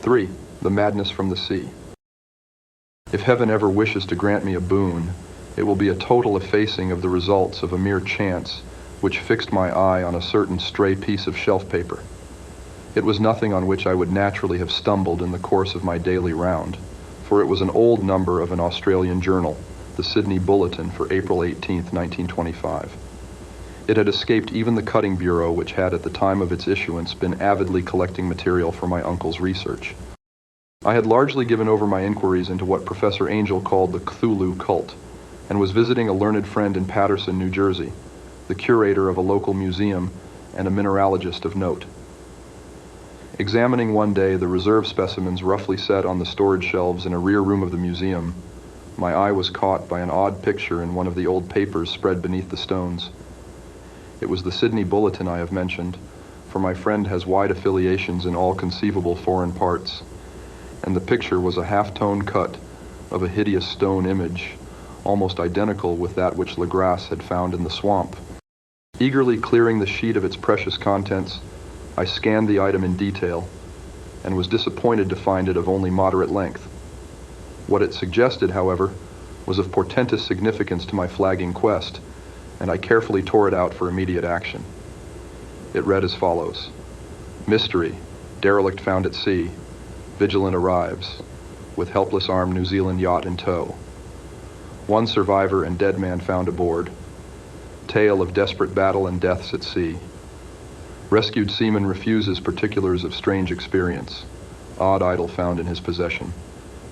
3. The madness from the sea. If heaven ever wishes to grant me a boon, it will be a total effacing of the results of a mere chance which fixed my eye on a certain stray piece of shelf paper. It was nothing on which I would naturally have stumbled in the course of my daily round, for it was an old number of an Australian journal, the Sydney Bulletin for April 18, 1925. It had escaped even the cutting bureau, which had at the time of its issuance been avidly collecting material for my uncle's research. I had largely given over my inquiries into what Professor Angel called the Cthulhu cult, and was visiting a learned friend in Paterson, New Jersey, the curator of a local museum and a mineralogist of note. Examining one day the reserve specimens roughly set on the storage shelves in a rear room of the museum, my eye was caught by an odd picture in one of the old papers spread beneath the stones. It was the Sydney Bulletin I have mentioned, for my friend has wide affiliations in all conceivable foreign parts, and the picture was a half-tone cut of a hideous stone image, almost identical with that which Legrasse had found in the swamp. Eagerly clearing the sheet of its precious contents, I scanned the item in detail, and was disappointed to find it of only moderate length. What it suggested, however, was of portentous significance to my flagging quest, and I carefully tore it out for immediate action. It read as follows: Mystery, derelict found at sea. Vigilant arrives, with helpless armed New Zealand yacht in tow. One survivor and dead man found aboard. Tale of desperate battle and deaths at sea. Rescued seaman refuses particulars of strange experience. Odd idol found in his possession.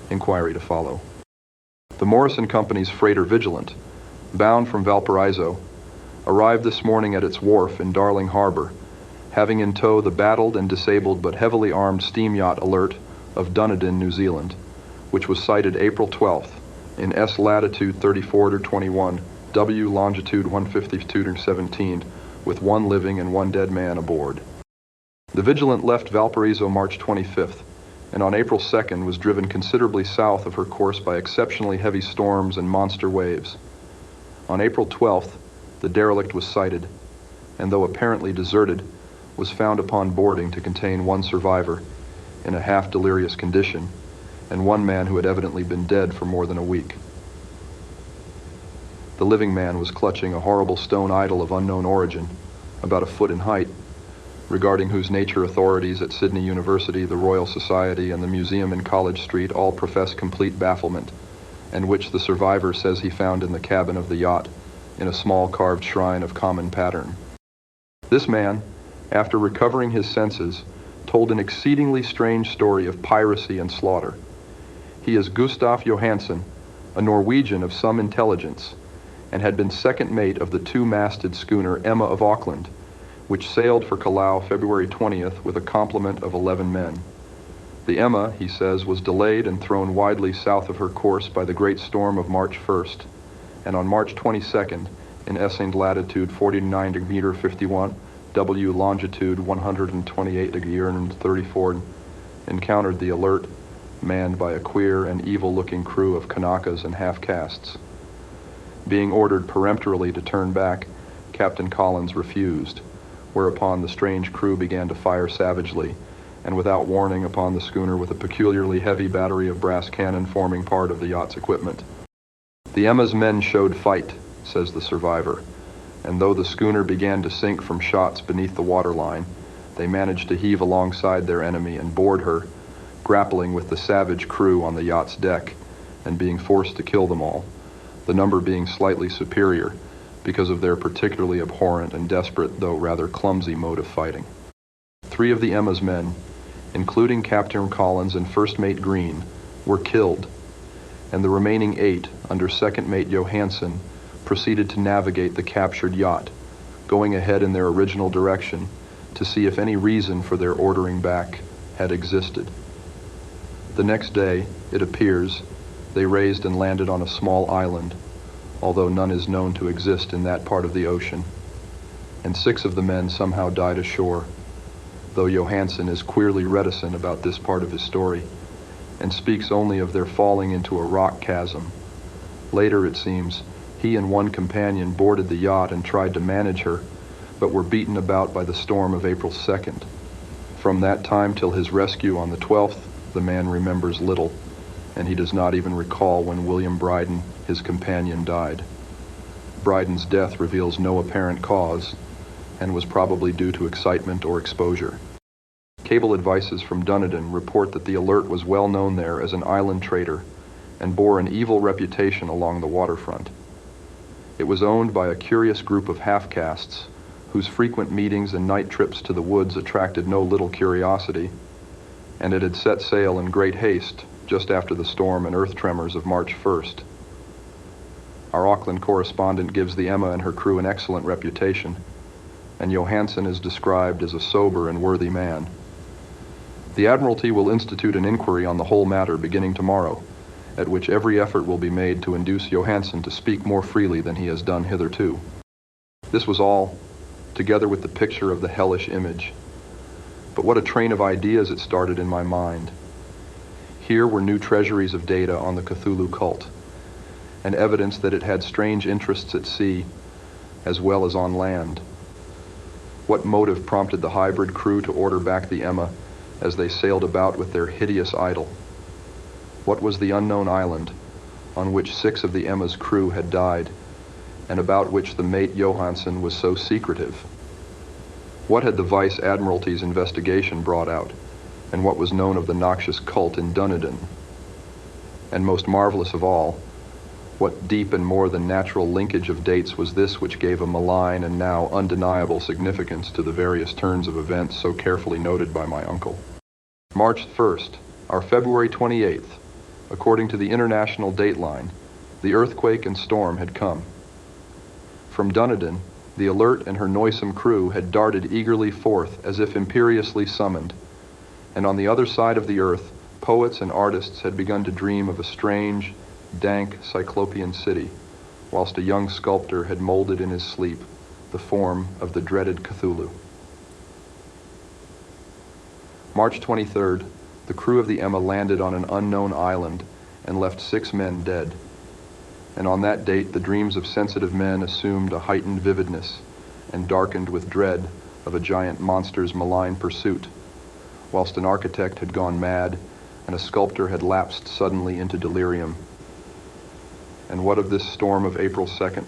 Inquiry to follow. The Morrison Company's freighter Vigilant, bound from Valparaiso, arrived this morning at its wharf in Darling Harbor, having in tow the battled and disabled but heavily armed steam yacht Alert of Dunedin, New Zealand, which was sighted April 12th in S latitude 34°21, W longitude 152°17, with one living and one dead man aboard. The Vigilant left Valparaiso March 25th, and on April 2nd was driven considerably south of her course by exceptionally heavy storms and monster waves. On April 12th, the derelict was sighted, and though apparently deserted, was found upon boarding to contain one survivor in a half-delirious condition, and one man who had evidently been dead for more than a week. The living man was clutching a horrible stone idol of unknown origin, about a foot in height, regarding whose nature authorities at Sydney University, the Royal Society, and the museum in College Street all profess complete bafflement, and which the survivor says he found in the cabin of the yacht, in a small carved shrine of common pattern. This man, after recovering his senses, told an exceedingly strange story of piracy and slaughter. He is Gustaf Johansen, a Norwegian of some intelligence, and had been second mate of the two-masted schooner Emma of Auckland, which sailed for Callao February 20th with a complement of 11 men. The Emma, he says, was delayed and thrown widely south of her course by the great storm of March 1st, and on March 22nd, in S latitude 49°51, W longitude 128°34, encountered the Alert, manned by a queer and evil-looking crew of Kanakas and half-castes. Being ordered peremptorily to turn back, Captain Collins refused, whereupon the strange crew began to fire savagely, and without warning upon the schooner with a peculiarly heavy battery of brass cannon forming part of the yacht's equipment. The Emma's men showed fight, says the survivor, and though the schooner began to sink from shots beneath the waterline, they managed to heave alongside their enemy and board her, grappling with the savage crew on the yacht's deck, and being forced to kill them all, the number being slightly superior because of their particularly abhorrent and desperate, though rather clumsy, mode of fighting. 3 of the Emma's men, including Captain Collins and First Mate Green, were killed, and the remaining 8, under Second Mate Johansen, proceeded to navigate the captured yacht, going ahead in their original direction to see if any reason for their ordering back had existed. The next day, it appears, they raised and landed on a small island, although none is known to exist in that part of the ocean, and 6 of the men somehow died ashore, though Johansen is queerly reticent about this part of his story, and speaks only of their falling into a rock chasm. Later, it seems, he and one companion boarded the yacht and tried to manage her, but were beaten about by the storm of April 2nd. From that time till his rescue on the 12th, the man remembers little, and he does not even recall when William Bryden, his companion, died. Bryden's death reveals no apparent cause, and was probably due to excitement or exposure. Cable advices from Dunedin report that the Alert was well known there as an island trader and bore an evil reputation along the waterfront. It was owned by a curious group of half-castes whose frequent meetings and night trips to the woods attracted no little curiosity, and it had set sail in great haste just after the storm and earth tremors of March 1st. Our Auckland correspondent gives the Emma and her crew an excellent reputation, and Johansen is described as a sober and worthy man. The Admiralty will institute an inquiry on the whole matter beginning tomorrow, at which every effort will be made to induce Johansen to speak more freely than he has done hitherto. This was all, together with the picture of the hellish image. But what a train of ideas it started in my mind. Here were new treasuries of data on the Cthulhu cult, and evidence that it had strange interests at sea as well as on land. What motive prompted the hybrid crew to order back the Emma as they sailed about with their hideous idol? What was the unknown island on which 6 of the Emma's crew had died, and about which the mate Johansen was so secretive? What had the Vice Admiralty's investigation brought out, and what was known of the noxious cult in Dunedin? And most marvelous of all, what deep and more than natural linkage of dates was this which gave a malign and now undeniable significance to the various turns of events so carefully noted by my uncle? March 1st, our February 28th, according to the international dateline, the earthquake and storm had come. From Dunedin, the Alert and her noisome crew had darted eagerly forth as if imperiously summoned, and on the other side of the earth, poets and artists had begun to dream of a strange, dank cyclopean city, whilst a young sculptor had molded in his sleep the form of the dreaded Cthulhu. March 23rd, the crew of the Emma landed on an unknown island and left 6 men dead. And on that date, the dreams of sensitive men assumed a heightened vividness and darkened with dread of a giant monster's malign pursuit, whilst an architect had gone mad and a sculptor had lapsed suddenly into delirium. And what of this storm of April 2nd,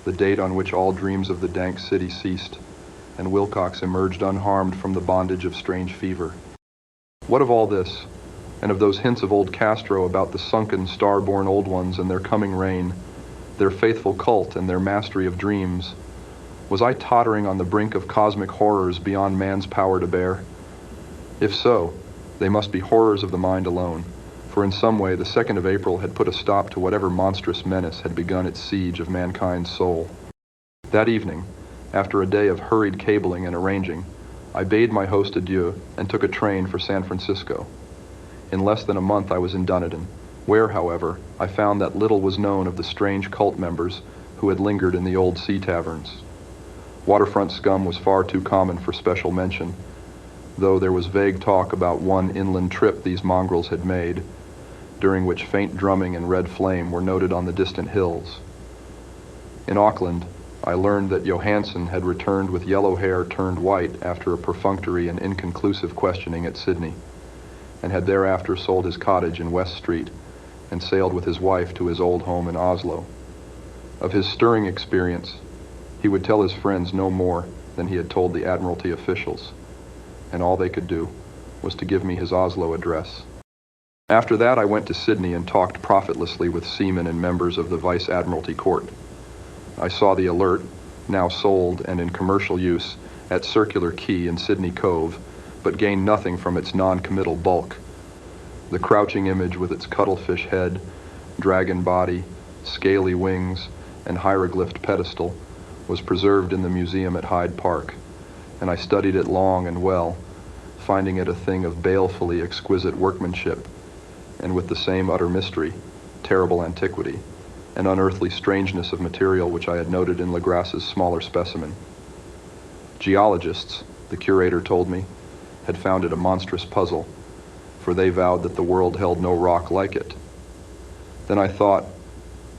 the date on which all dreams of the dank city ceased, and Wilcox emerged unharmed from the bondage of strange fever? What of all this, and of those hints of old Castro about the sunken, star-born old ones and their coming reign, their faithful cult and their mastery of dreams? Was I tottering on the brink of cosmic horrors beyond man's power to bear? If so, they must be horrors of the mind alone, for in some way the 2nd of April had put a stop to whatever monstrous menace had begun its siege of mankind's soul. That evening, after a day of hurried cabling and arranging, I bade my host adieu and took a train for San Francisco. In less than a month I was in Dunedin, where, however, I found that little was known of the strange cult members who had lingered in the old sea taverns. Waterfront scum was far too common for special mention, though there was vague talk about one inland trip these mongrels had made, during which faint drumming and red flame were noted on the distant hills. In Auckland, I learned that Johansen had returned with yellow hair turned white after a perfunctory and inconclusive questioning at Sydney, and had thereafter sold his cottage in West Street and sailed with his wife to his old home in Oslo. Of his stirring experience, he would tell his friends no more than he had told the Admiralty officials, and all they could do was to give me his Oslo address. After that, I went to Sydney and talked profitlessly with seamen and members of the Vice Admiralty Court. I saw the Alert, now sold and in commercial use, at Circular Quay in Sydney Cove, but gained nothing from its non-committal bulk. The crouching image with its cuttlefish head, dragon body, scaly wings, and hieroglyphed pedestal was preserved in the museum at Hyde Park, and I studied it long and well, finding it a thing of balefully exquisite workmanship, and with the same utter mystery, terrible antiquity, and unearthly strangeness of material which I had noted in Legrasse's smaller specimen. Geologists, the curator told me, had found it a monstrous puzzle, for they vowed that the world held no rock like it. Then I thought,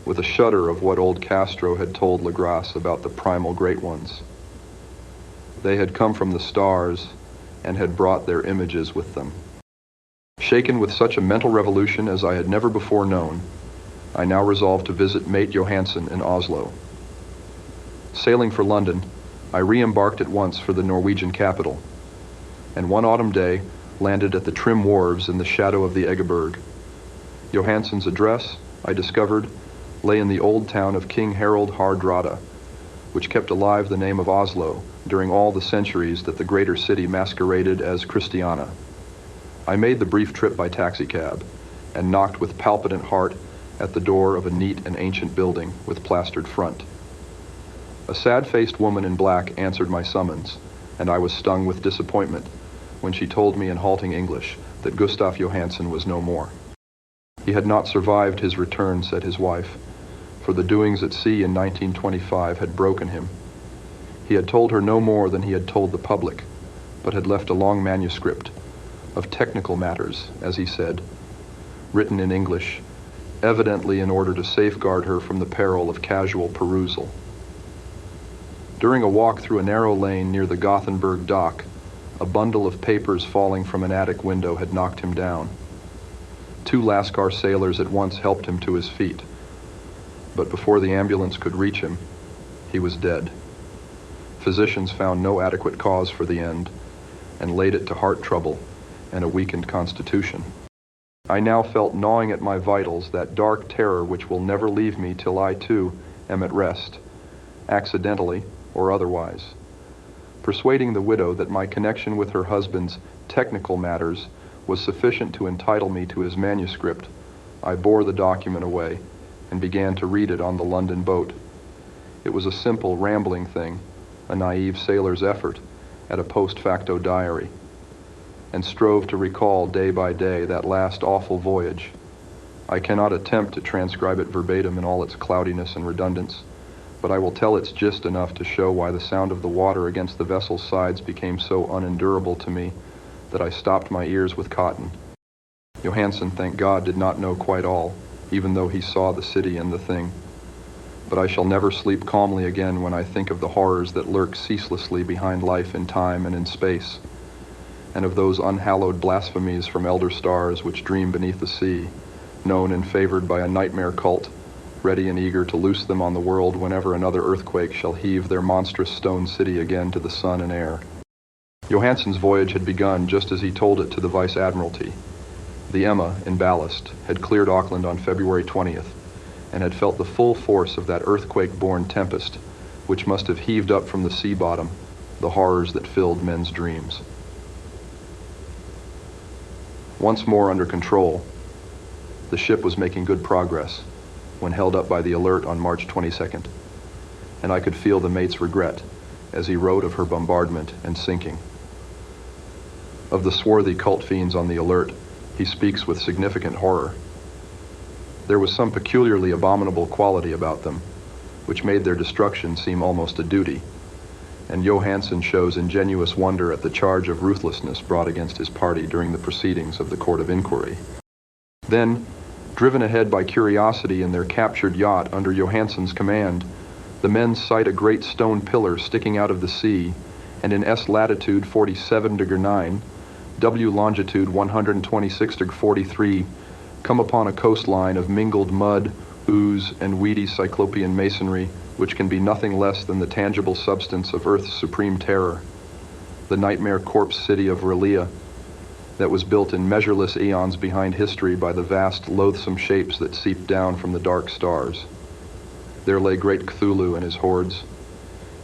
with a shudder, of what old Castro had told Legrasse about the primal great ones. They had come from the stars and had brought their images with them. Shaken with such a mental revolution as I had never before known, I now resolved to visit mate Johansen in Oslo. Sailing for London, I re-embarked at once for the Norwegian capital, and one autumn day landed at the trim wharves in the shadow of the Egeberg. Johansen's address, I discovered, lay in the old town of King Harald Hardrada, which kept alive the name of Oslo during all the centuries that the greater city masqueraded as Christiana. I made the brief trip by taxicab and knocked with palpitant heart at the door of a neat and ancient building with plastered front. A sad-faced woman in black answered my summons, and I was stung with disappointment when she told me in halting English that Gustav Johansen was no more. He had not survived his return, said his wife, for the doings at sea in 1925 had broken him. He had told her no more than he had told the public, but had left a long manuscript of technical matters, as he said, written in English, evidently in order to safeguard her from the peril of casual perusal. During a walk through a narrow lane near the Gothenburg dock, a bundle of papers falling from an attic window had knocked him down. 2 Lascar sailors at once helped him to his feet, but before the ambulance could reach him, he was dead. Physicians found no adequate cause for the end and laid it to heart trouble and a weakened constitution. I now felt gnawing at my vitals that dark terror which will never leave me till I, too, am at rest, accidentally or otherwise. Persuading the widow that my connection with her husband's technical matters was sufficient to entitle me to his manuscript, I bore the document away and began to read it on the London boat. It was a simple, rambling thing, a naive sailor's effort at a post facto diary, and strove to recall day by day that last awful voyage. I cannot attempt to transcribe it verbatim in all its cloudiness and redundance, but I will tell its gist enough to show why the sound of the water against the vessel's sides became so unendurable to me that I stopped my ears with cotton. Johansen, thank God, did not know quite all, even though he saw the city and the thing. But I shall never sleep calmly again when I think of the horrors that lurk ceaselessly behind life in time and in space, and of those unhallowed blasphemies from elder stars which dream beneath the sea, known and favored by a nightmare cult, ready and eager to loose them on the world whenever another earthquake shall heave their monstrous stone city again to the sun and air. Johansen's voyage had begun just as he told it to the Vice Admiralty. The Emma, in ballast, had cleared Auckland on February 20th, and had felt the full force of that earthquake-born tempest, which must have heaved up from the sea bottom the horrors that filled men's dreams. Once more under control, the ship was making good progress when held up by the Alert on March 22nd, and I could feel the mate's regret as he wrote of her bombardment and sinking. Of the swarthy cult fiends on the Alert, he speaks with significant horror. There was some peculiarly abominable quality about them, which made their destruction seem almost a duty, and Johansen shows ingenuous wonder at the charge of ruthlessness brought against his party during the proceedings of the Court of Inquiry. Then, driven ahead by curiosity in their captured yacht under Johansen's command, the men sight a great stone pillar sticking out of the sea, and in S latitude 47°9, W longitude 126°43, come upon a coastline of mingled mud, ooze, and weedy cyclopean masonry, which can be nothing less than the tangible substance of Earth's supreme terror, the nightmare corpse city of R'lyeh, that was built in measureless eons behind history by the vast, loathsome shapes that seeped down from the dark stars. There lay great Cthulhu and his hordes,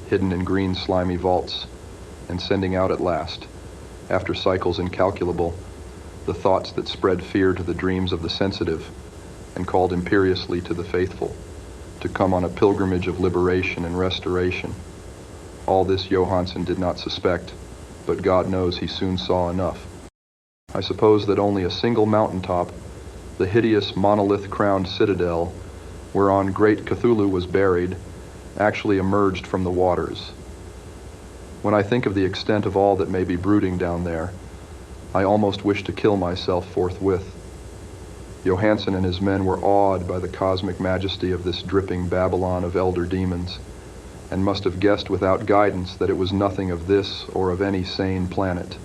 hidden in green, slimy vaults, and sending out at last, after cycles incalculable, the thoughts that spread fear to the dreams of the sensitive and called imperiously to the faithful to come on a pilgrimage of liberation and restoration. All this Johansen did not suspect, but God knows he soon saw enough. I suppose that only a single mountaintop, the hideous monolith-crowned citadel whereon great Cthulhu was buried, actually emerged from the waters. When I think of the extent of all that may be brooding down there, I almost wish to kill myself forthwith. Johansen and his men were awed by the cosmic majesty of this dripping Babylon of elder demons, and must have guessed without guidance that it was nothing of this or of any sane planet.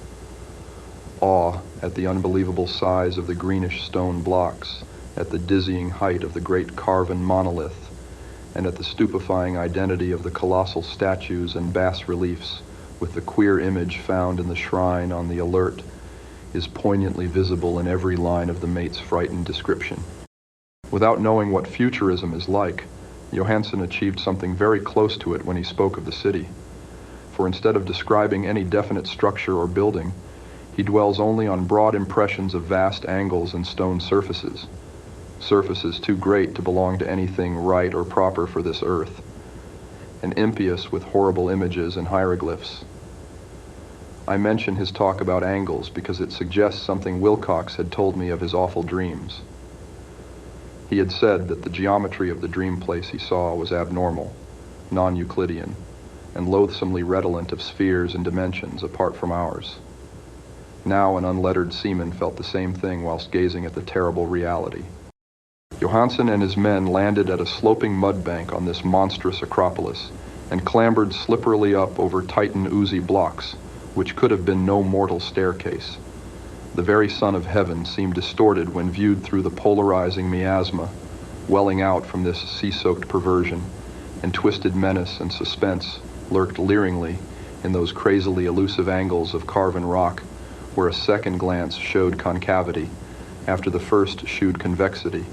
Awe at the unbelievable size of the greenish stone blocks, at the dizzying height of the great carven monolith, and at the stupefying identity of the colossal statues and bas-reliefs with the queer image found in the shrine on the alert, is poignantly visible in every line of the mate's frightened description. Without knowing what futurism is like, Johansen achieved something very close to it when he spoke of the city. For instead of describing any definite structure or building, he dwells only on broad impressions of vast angles and stone surfaces, surfaces too great to belong to anything right or proper for this earth, and impious with horrible images and hieroglyphs. I mention his talk about angles because it suggests something Wilcox had told me of his awful dreams. He had said that the geometry of the dream place he saw was abnormal, non-Euclidean, and loathsomely redolent of spheres and dimensions apart from ours. Now an unlettered seaman felt the same thing whilst gazing at the terrible reality. Johansen and his men landed at a sloping mud bank on this monstrous acropolis and clambered slipperily up over Titan oozy blocks, which could have been no mortal staircase. The very sun of heaven seemed distorted when viewed through the polarizing miasma, welling out from this sea-soaked perversion, and twisted menace and suspense lurked leeringly in those crazily elusive angles of carven rock where a second glance showed concavity after the first shewed convexity.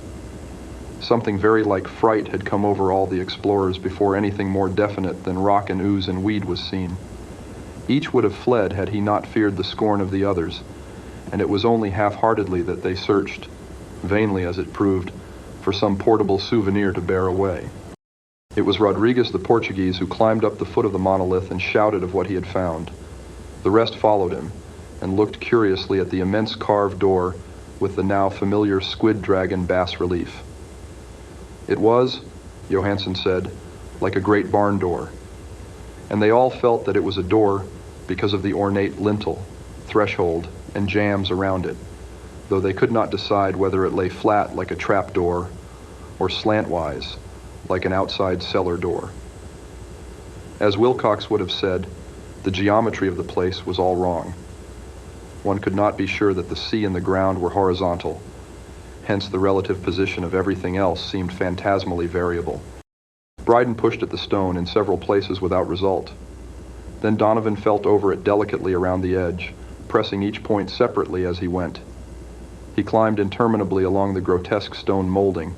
Something very like fright had come over all the explorers before anything more definite than rock and ooze and weed was seen. Each would have fled had he not feared the scorn of the others, and it was only half-heartedly that they searched, vainly as it proved, for some portable souvenir to bear away. It was Rodriguez the Portuguese who climbed up the foot of the monolith and shouted of what he had found. The rest followed him, and looked curiously at the immense carved door with the now familiar squid dragon bas-relief. It was, Johansen said, like a great barn door, and they all felt that it was a door because of the ornate lintel, threshold, and jambs around it, though they could not decide whether it lay flat like a trap door or slantwise like an outside cellar door. As Wilcox would have said, the geometry of the place was all wrong. One could not be sure that the sea and the ground were horizontal, hence the relative position of everything else seemed phantasmally variable. Bryden pushed at the stone in several places without result. Then Donovan felt over it delicately around the edge, pressing each point separately as he went. He climbed interminably along the grotesque stone molding.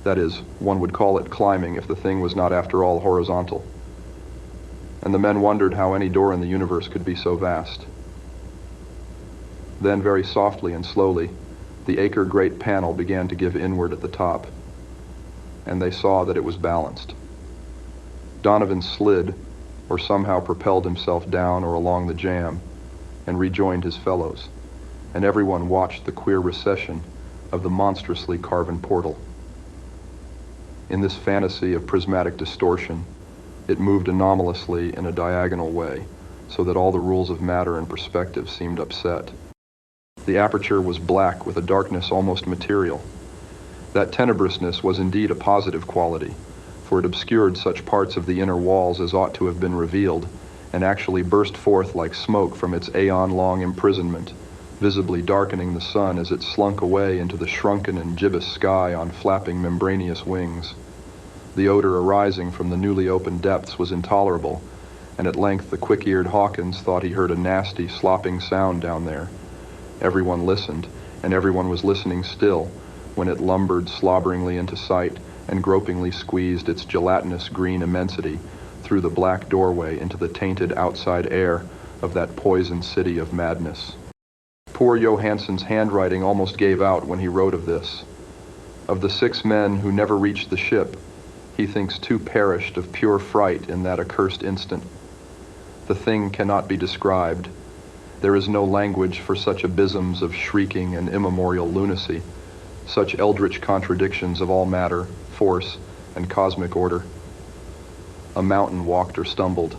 That is, one would call it climbing if the thing was not after all horizontal. And the men wondered how any door in the universe could be so vast. Then very softly and slowly, the acre-great panel began to give inward at the top, and they saw that it was balanced. Donovan slid, or somehow propelled himself down or along the jamb, and rejoined his fellows, and everyone watched the queer recession of the monstrously carven portal. In this fantasy of prismatic distortion, it moved anomalously in a diagonal way, so that all the rules of matter and perspective seemed upset. The aperture was black with a darkness almost material. That tenebrousness was indeed a positive quality, for it obscured such parts of the inner walls as ought to have been revealed, and actually burst forth like smoke from its aeon-long imprisonment, visibly darkening the sun as it slunk away into the shrunken and gibbous sky on flapping membraneous wings. The odor arising from the newly opened depths was intolerable, and at length the quick-eared Hawkins thought he heard a nasty, slopping sound down there. Everyone listened, and everyone was listening still, when it lumbered slobberingly into sight and gropingly squeezed its gelatinous green immensity through the black doorway into the tainted outside air of that poisoned city of madness. Poor Johansen's handwriting almost gave out when he wrote of this. Of the 6 men who never reached the ship, he thinks 2 perished of pure fright in that accursed instant. The thing cannot be described. There is no language for such abysms of shrieking and immemorial lunacy, such eldritch contradictions of all matter, force, and cosmic order. A mountain walked or stumbled.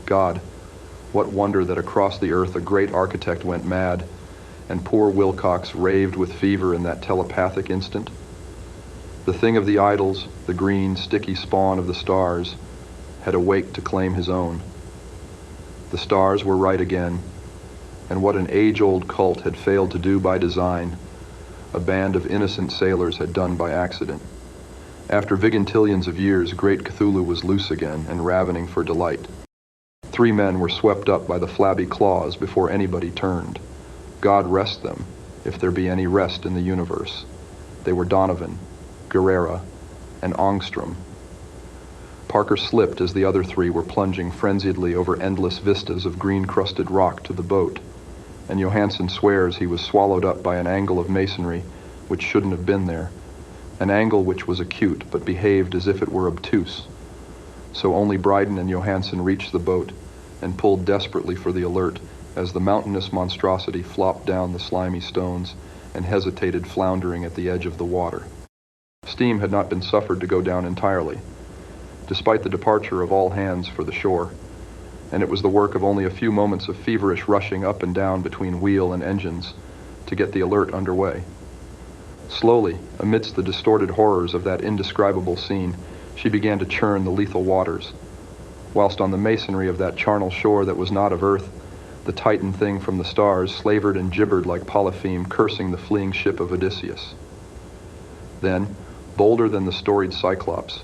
God, what wonder that across the earth a great architect went mad, and poor Wilcox raved with fever in that telepathic instant? The thing of the idols, the green, sticky spawn of the stars, had awaked to claim his own. The stars were right again, and what an age-old cult had failed to do by design, a band of innocent sailors had done by accident. After vigintillions of years, great Cthulhu was loose again and ravening for delight. 3 men were swept up by the flabby claws before anybody turned. God rest them, if there be any rest in the universe. They were Donovan, Guerrera, and Ångström. Parker slipped as the other 3 were plunging frenziedly over endless vistas of green-crusted rock to the boat, and Johansson swears he was swallowed up by an angle of masonry which shouldn't have been there, an angle which was acute but behaved as if it were obtuse. So only Bryden and Johansson reached the boat and pulled desperately for the Alert as the mountainous monstrosity flopped down the slimy stones and hesitated, floundering at the edge of the water. Steam had not been suffered to go down entirely, despite the departure of all hands for the shore, and it was the work of only a few moments of feverish rushing up and down between wheel and engines to get the Alert underway. Slowly, amidst the distorted horrors of that indescribable scene, she began to churn the lethal waters, whilst on the masonry of that charnel shore that was not of earth, the Titan thing from the stars slavered and gibbered like Polypheme, cursing the fleeing ship of Odysseus. Then, bolder than the storied Cyclops,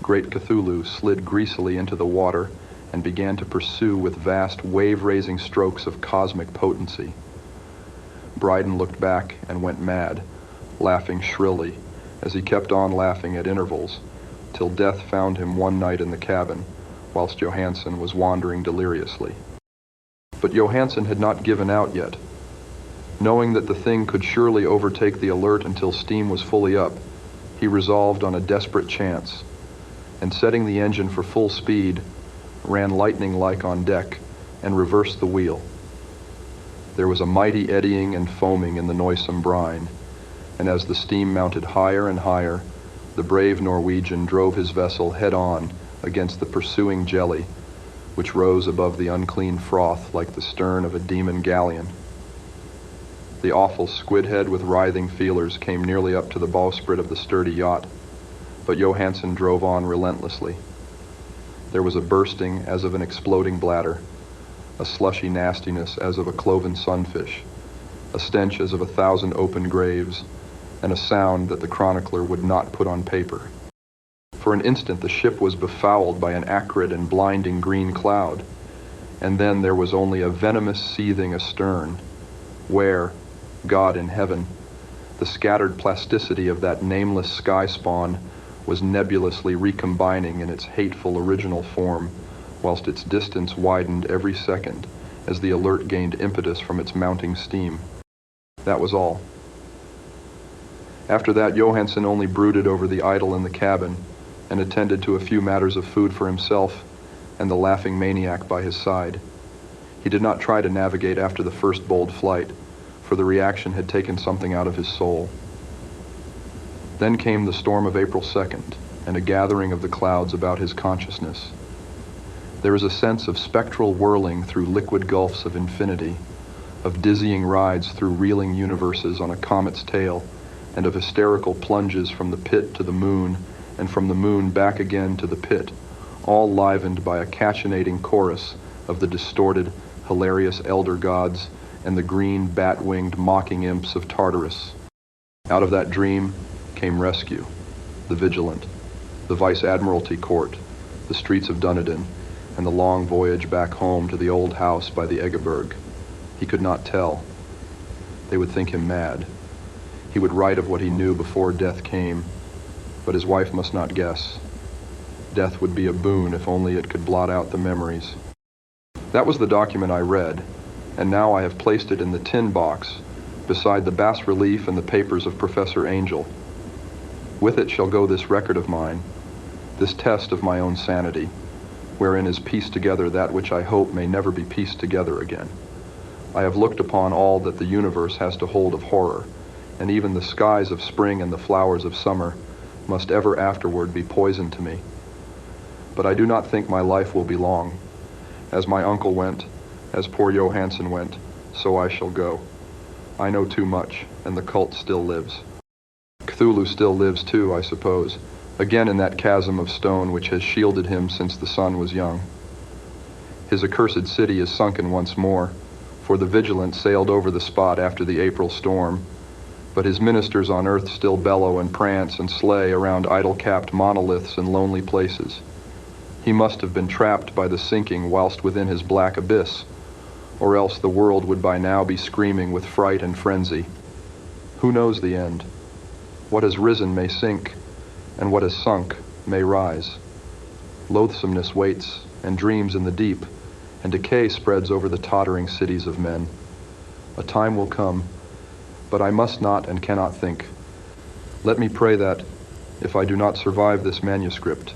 great Cthulhu slid greasily into the water and began to pursue with vast wave-raising strokes of cosmic potency. Bryden looked back and went mad, laughing shrilly, as he kept on laughing at intervals, till death found him one night in the cabin, whilst Johansson was wandering deliriously. But Johansson had not given out yet. Knowing that the thing could surely overtake the Alert until steam was fully up, he resolved on a desperate chance, and setting the engine for full speed, ran lightning-like on deck and reversed the wheel. There was a mighty eddying and foaming in the noisome brine, and as the steam mounted higher and higher, the brave Norwegian drove his vessel head-on against the pursuing jelly, which rose above the unclean froth like the stern of a demon galleon. The awful squid head with writhing feelers came nearly up to the bowsprit of the sturdy yacht, but Johansson drove on relentlessly. There was a bursting as of an exploding bladder, a slushy nastiness as of a cloven sunfish, a stench as of 1,000 open graves, and a sound that the chronicler would not put on paper. For an instant the ship was befouled by an acrid and blinding green cloud, and then there was only a venomous seething astern, where, God in heaven, the scattered plasticity of that nameless sky spawn was nebulously recombining in its hateful original form, whilst its distance widened every second as the Alert gained impetus from its mounting steam. That was all. After that, Johansson only brooded over the idol in the cabin and attended to a few matters of food for himself and the laughing maniac by his side. He did not try to navigate after the first bold flight, for the reaction had taken something out of his soul. Then came the storm of April 2nd, and a gathering of the clouds about his consciousness. There is a sense of spectral whirling through liquid gulfs of infinity, of dizzying rides through reeling universes on a comet's tail, and of hysterical plunges from the pit to the moon, and from the moon back again to the pit, all livened by a cachinating chorus of the distorted, hilarious elder gods and the green, bat-winged mocking imps of Tartarus. Out of that dream came rescue, the Vigilant, the Vice-Admiralty Court, the streets of Dunedin, and the long voyage back home to the old house by the Egeberg. He could not tell. They would think him mad. He would write of what he knew before death came, but his wife must not guess. Death would be a boon if only it could blot out the memories. That was the document I read, and now I have placed it in the tin box beside the bas-relief and the papers of Professor Angel. With it shall go this record of mine, this test of my own sanity, wherein is pieced together that which I hope may never be pieced together again. I have looked upon all that the universe has to hold of horror, and even the skies of spring and the flowers of summer must ever afterward be poison to me. But I do not think my life will be long. As my uncle went, as poor Johansson went, so I shall go. I know too much, and the cult still lives. Cthulhu still lives too, I suppose, again in that chasm of stone which has shielded him since the sun was young. His accursed city is sunken once more, for the Vigilant sailed over the spot after the April storm, but his ministers on earth still bellow and prance and slay around idol-capped monoliths in lonely places. He must have been trapped by the sinking whilst within his black abyss, or else the world would by now be screaming with fright and frenzy. Who knows the end? What has risen may sink, and what has sunk may rise. Loathsomeness waits and dreams in the deep, and decay spreads over the tottering cities of men. A time will come, but I must not and cannot think. Let me pray that, if I do not survive this manuscript,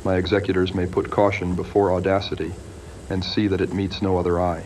my executors may put caution before audacity and see that it meets no other eye.